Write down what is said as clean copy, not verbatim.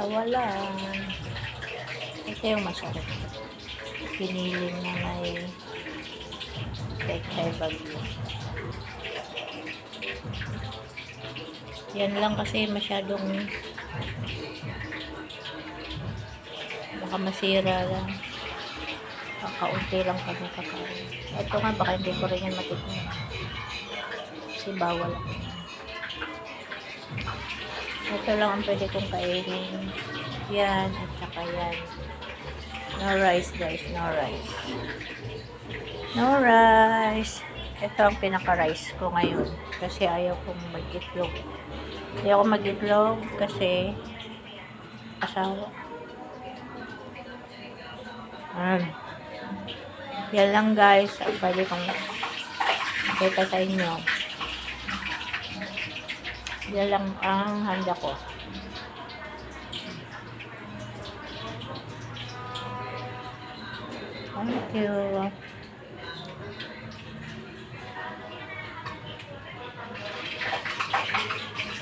kawalan. Ito yung masarap. Piniling na may pechay bagyo. Yan lang kasi masyadong baka masira lang. Kakaunti lang kami kakain. Ito nga, baka hindi ko rin yan matikman. Kasi bawal ako. Ito lang ang pwede kong kainin. Yan, at saka yan. No rice guys, no rice. No rice. Ito ang pinaka-rice ko ngayon. Kasi ayaw kong mag-itlog. Ayaw kong mag-itlog kasi asawa. Yan lang guys. Ang pwede kong kita sa inyo. Yan lang ang handa ko. Thank you.